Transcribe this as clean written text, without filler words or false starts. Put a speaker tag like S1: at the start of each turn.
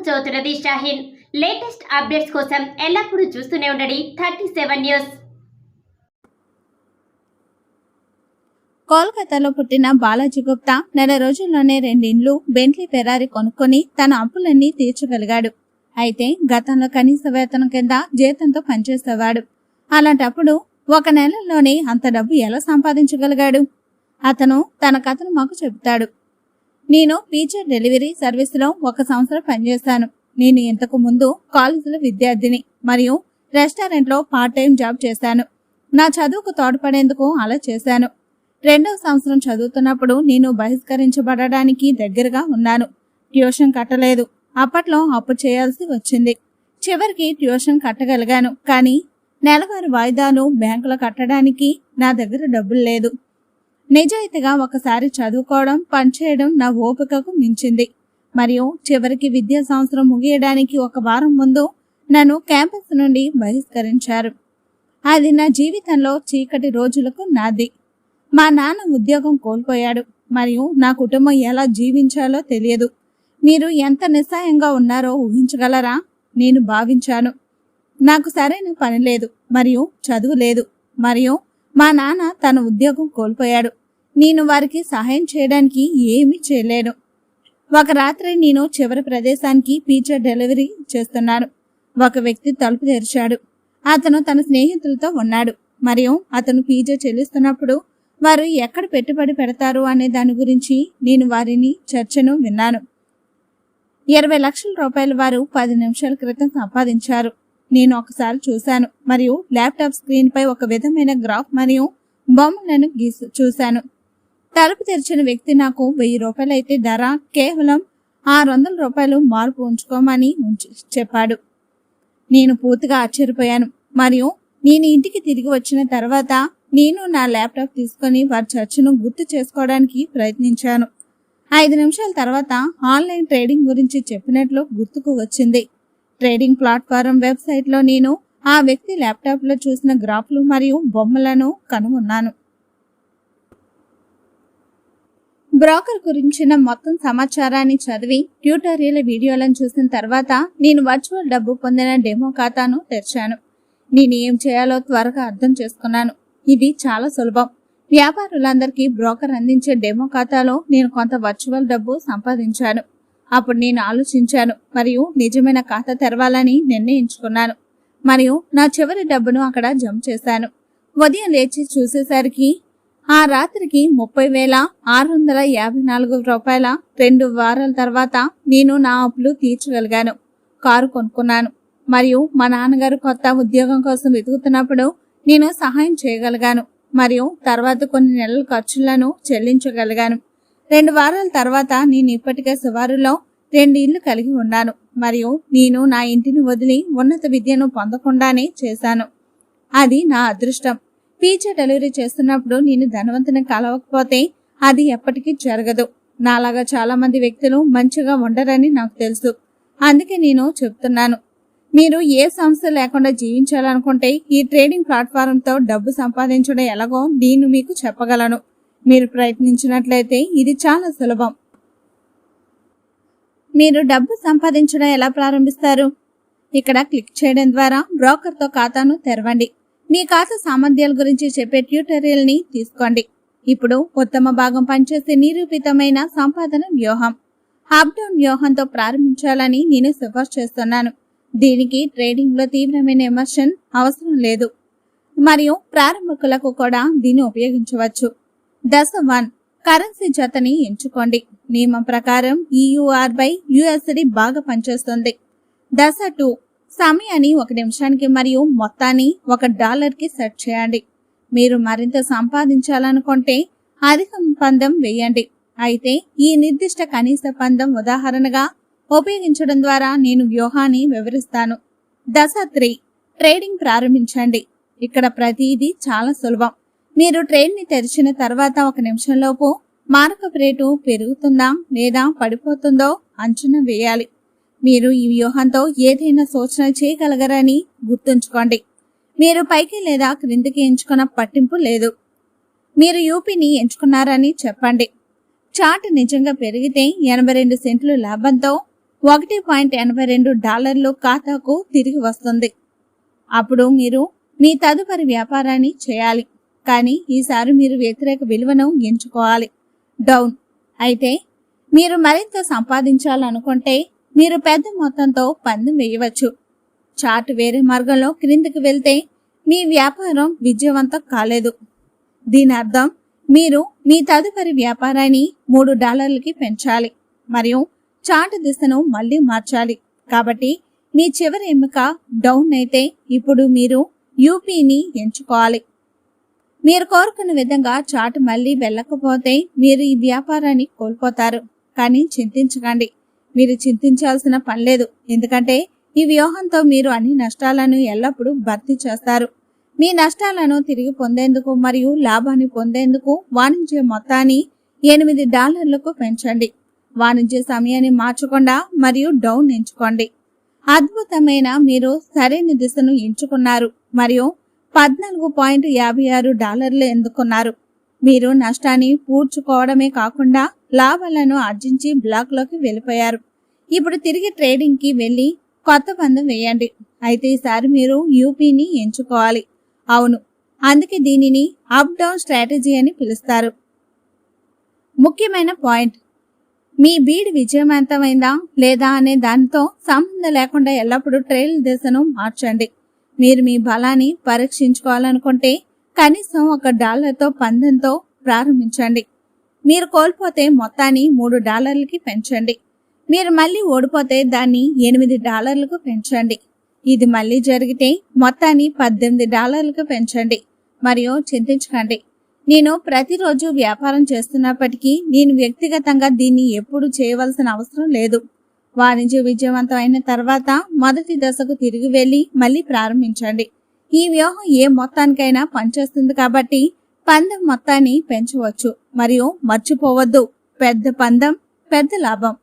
S1: చదువుతున్నది Shaheen. Latest updates కోసం ఎల్లప్పుడూ చూస్తూనే ఉండండి 37 న్యూస్.
S2: కోల్కతాలో పుట్టిన బాలాజీ గుప్తా నెల రోజుల్లోనే 2 ఇండ్లు, బెంట్లీ ఫెరారీ కొనుక్కొని తన అప్పులన్నీ తీర్చగలిగాడు. అయితే గతంలో కనీస వేతనం కింద జీతంతో పనిచేసేవాడు. అలాంటప్పుడు ఒక నెలలోనే అంత డబ్బు ఎలా సంపాదించగలిగాడు? అతను తన కథను మాకు చెబుతాడు. నేను పిజ్జా డెలివరీ సర్వీసులో 1 సంవత్సరం పనిచేశాను. నేను ఇంతకు ముందు కాలేజీలో విద్యార్థిని మరియు రెస్టారెంట్లో పార్ట్ టైం జాబ్ చేశాను. నా చదువుకు తోడ్పడేందుకు అలా చేశాను. 2వ సంవత్సరం చదువుతున్నప్పుడు నేను బహిష్కరించబడడానికి దగ్గరగా ఉన్నాను. ట్యూషన్ కట్టలేదు. అప్పట్లో అప్పు చేయాల్సి వచ్చింది. చివరికి ట్యూషన్ కట్టగలిగాను. కానీ నెలవారీ వాయిదాలు బ్యాంకులో కట్టడానికి నా దగ్గర డబ్బులు లేదు. నిజాయితీగా ఒకసారి చదువుకోవడం, పనిచేయడం నా ఓపికకు మించింది. మరియు చివరికి విద్యా సంవత్సరం ముగియడానికి 1 వారం ముందు నన్ను క్యాంపస్ నుండి బహిష్కరించారు. అది నా జీవితంలో చీకటి రోజులకు నాది. మా నాన్న ఉద్యోగం కోల్పోయాడు మరియు నా కుటుంబం ఎలా జీవించాలో తెలియదు. మీరు ఎంత నిస్సాయంగా ఉన్నారో ఊహించగలరా? నేను భావించాను. నాకు సరైన పని లేదు మరియు చదువు లేదు మరియు మా నాన్న తన ఉద్యోగం కోల్పోయాడు. నేను వారికి సహాయం చేయడానికి ఏమీ చేయలేను. ఒక రాత్రి నేను చివరి ప్రదేశానికి పిజ్జా డెలివరీ చేస్తున్నాను. ఒక వ్యక్తి తలుపు తెరిచాడు. అతను తన స్నేహితులతో ఉన్నాడు మరియు అతను పిజ్జా చెల్లిస్తున్నప్పుడు వారు ఎక్కడ పెట్టుబడి పెడతారు అనే దాని గురించి నేను వారిని చర్చను విన్నాను. 20 లక్షల రూపాయలు వారు 10 నిమిషాల క్రితం సంపాదించారు. నేను ఒకసారి చూశాను మరియు ల్యాప్టాప్ స్క్రీన్ పై ఒక విధమైన గ్రాఫ్ మరియు బొమ్మలను చూశాను. తలుపు తెరిచిన వ్యక్తి నాకు 1000 రూపాయలు అయితే ధర కేవలం 600 రూపాయలు మార్పు ఉంచుకోమని చెప్పాడు. నేను పూర్తిగా ఆశ్చర్యపోయాను మరియు నేను ఇంటికి తిరిగి వచ్చిన తర్వాత నేను నా ల్యాప్టాప్ తీసుకొని వారి చర్చను గుర్తు చేసుకోవడానికి ప్రయత్నించాను. 5 నిమిషాల తర్వాత ఆన్లైన్ ట్రేడింగ్ గురించి చెప్పినట్లు గుర్తుకు వచ్చింది. ట్రేడింగ్ ప్లాట్ఫారం వెబ్సైట్లో నేను ఆ వ్యక్తి ల్యాప్టాప్లో చూసిన గ్రాఫ్లు మరియు బొమ్మలను కనుగొన్నాను. బ్రోకర్ గురించిన మొత్తం సమాచారాన్ని చదివి ట్యూటోరియల్ వీడియోలను చూసిన తర్వాత నేను వర్చువల్ డబ్బు పొందిన డెమో ఖాతాను తెరిచాను. నేను ఏం చేయాలో త్వరగా అర్థం చేసుకున్నాను. ఇది చాలా సులభం. వ్యాపారులందరికీ బ్రోకర్ అందించే డెమో ఖాతాలో నేను కొంత వర్చువల్ డబ్బు సంపాదించాను. అప్పుడు నేను ఆలోచించాను మరియు నిజమైన ఖాతా తెరవాలని నిర్ణయించుకున్నాను మరియు నా చివరి డబ్బును అక్కడ జమ చేశాను. ఉదయం లేచి చూసేసరికి ఆ రాత్రికి 30,654 రూపాయల 2 వారాల తర్వాత నేను నా అప్పులు తీర్చగలిగాను. కారు కొనుక్కున్నాను మరియు మా నాన్నగారు కొత్త ఉద్యోగం కోసం వెతుకుతున్నప్పుడు నేను సహాయం చేయగలిగాను మరియు తర్వాత కొన్ని నెలల ఖర్చులను చెల్లించగలిగాను. 2 వారాల తర్వాత నేను ఇప్పటికే శివారులో 2 ఇళ్లు కలిగి ఉన్నాను మరియు నేను నా ఇంటిని వదిలి ఉన్నత విద్యను పొందకుండానే చేశాను. అది నా అదృష్టం. పిజ్జా డెలివరీ చేస్తున్నప్పుడు నేను ధనవంతుని కలవకపోతే అది ఎప్పటికీ జరగదు. నాలాగా చాలా మంది వ్యక్తులు మంచిగా ఉండరని నాకు తెలుసు. అందుకే నేను చెప్తున్నాను, మీరు ఏ సమస్య లేకుండా జీవించాలనుకుంటే ఈ ట్రేడింగ్ ప్లాట్ఫారంతో డబ్బు సంపాదించడం ఎలాగో నేను మీకు చెప్పగలను. మీరు ప్రయత్నించినట్లయితే ఇది చాలా సులభం. మీరు డబ్బు సంపాదించడం ఎలా ప్రారంభిస్తారు? ఇక్కడ క్లిక్ చేయడం ద్వారా బ్రోకర్తో ఖాతాను తెరవండి. మీ ఖాతా సామర్థ్యాల గురించి చెప్పే ట్యూటోరియల్ని తీసుకోండి. ఇప్పుడు ఉత్తమ భాగం పనిచేసే నిరూపితమైన సంపాదన వ్యూహం, అప్ డౌన్ వ్యూహంతో ప్రారంభించాలని నేను సిఫార్సు చేస్తున్నాను. దీనికి ట్రేడింగ్లో తీవ్రమైన ఎమర్షన్ అవసరం లేదు మరియు ప్రారంభకులకు కూడా దీన్ని ఉపయోగించవచ్చు. దశ 1, కరెన్సీ జతని ఎంచుకోండి. నియమం ప్రకారం EUR/USD బాగా పనిచేస్తుంది. దశ 2, సమయాన్ని 1 నిమిషానికి మరియు మొత్తాన్ని $1కి సెట్ చేయండి. మీరు మరింత సంపాదించాలనుకుంటే అధిక పందెం వేయండి. అయితే ఈ నిర్దిష్ట కనీస పందెం ఉదాహరణగా ఉపయోగించడం ద్వారా నేను వ్యూహాన్ని వివరిస్తాను. దశ 3, ట్రేడింగ్ ప్రారంభించండి. ఇక్కడ ప్రతిదీ చాలా సులభం. మీరు ట్రేడ్ని తెరిచిన తర్వాత 1 నిమిషంలోపు మార్కప్ రేటు పెరుగుతుందా లేదా పడిపోతుందో అంచనా వేయాలి. మీరు ఈ వ్యూహంతో ఏదైనా సూచన చేయగలగరని గుర్తుంచుకోండి. మీరు పైకి లేదా క్రిందికి ఎంచుకున్న పట్టింపు లేదు. మీరు యూపీని ఎంచుకున్నారని చెప్పండి. చార్ట్ నిజంగా పెరిగితే 82 సెంట్లు లాభంతో $1.82 ఖాతాకు తిరిగి వస్తుంది. అప్పుడు మీరు మీ తదుపరి వ్యాపారాన్ని చేయాలి. కానీ ఈసారి మీరు వ్యతిరేక విలువను ఎంచుకోవాలి, డౌన్. అయితే మీరు మరింత సంపాదించాలనుకుంటే మీరు పెద్ద మొత్తంతో పందెం వేయవచ్చు. చార్ట్ వేరే మార్గంలో క్రిందికి వెళ్తే మీ వ్యాపారం విజయవంతం కాలేదు. దీని అర్థం మీరు మీ తదుపరి వ్యాపారాన్ని $3కి పెంచాలి మరియు చార్ట్ దిశను మళ్లీ మార్చాలి. కాబట్టి మీ చివరి ఎన్నిక డౌన్ అయితే ఇప్పుడు మీరు యూపీని ఎంచుకోవాలి. మీరు కోరుకున్న విధంగా చార్ట్ మళ్లీ వెళ్ళకపోతే మీరు ఈ వ్యాపారాన్ని కోల్పోతారు. కానీ చింతించకండి, మీరు చింతించాల్సిన పనిలేదు. ఎందుకంటే ఈ వ్యూహంతో మీరు అన్ని నష్టాలను ఎల్లప్పుడూ భర్తీ చేస్తారు. మీ నష్టాలను తిరిగి పొందేందుకు మరియు లాభాన్ని పొందేందుకు వాణిజ్య మొత్తాన్ని $8కు పెంచండి. వాణిజ్య సమయాన్ని మార్చకుండా మరియు డౌన్ ఎంచుకోండి. అద్భుతమైన, మీరు సరైన దిశను ఎంచుకున్నారు మరియు $14.56 ఎందుకున్నారు. మీరు నష్టాన్ని పూడ్చుకోవడమే కాకుండా లాభాలను ఆర్జించి బ్లాక్లోకి వెళ్ళిపోయారు. ఇప్పుడు తిరిగి ట్రేడింగ్ కి వెళ్లి కొత్త పందెం వేయండి. అయితే ఈసారి మీరు యూపీని ఎంచుకోవాలి. అవును, అందుకే దీనిని అప్ డౌన్ స్ట్రాటజీ అని పిలుస్తారు. ముఖ్యమైన పాయింట్, మీ బీడ్ విజయవంతమైందా లేదా అనే దానితో సంబంధం లేకుండా ఎల్లప్పుడూ ట్రైల్ దిశను మార్చండి. మీరు మీ బలాన్ని పరీక్షించుకోవాలనుకుంటే కనీసం $1తో పందెంతో ప్రారంభించండి. మీరు కోల్పోతే మొత్తాన్ని $3కి పెంచండి. మీరు మళ్ళీ ఓడిపోతే దాన్ని $8కు పెంచండి. ఇది మళ్ళీ జరిగితే మొత్తాన్ని $18కు పెంచండి. మరియు చింతించకండి, నేను ప్రతిరోజు వ్యాపారం చేస్తున్నప్పటికీ నేను వ్యక్తిగతంగా దీన్ని ఎప్పుడు చేయవలసిన అవసరం లేదు. వాణిజ్య విజయవంతం అయిన తర్వాత మొదటి దశకు తిరిగి వెళ్లి మళ్ళీ ప్రారంభించండి. ఈ వ్యూహం ఏ మొత్తానికైనా పనిచేస్తుంది కాబట్టి పందెం మొత్తాన్ని పెంచవచ్చు. మరియు మర్చిపోవద్దు, పెద్ద పందెం పెద్ద లాభం.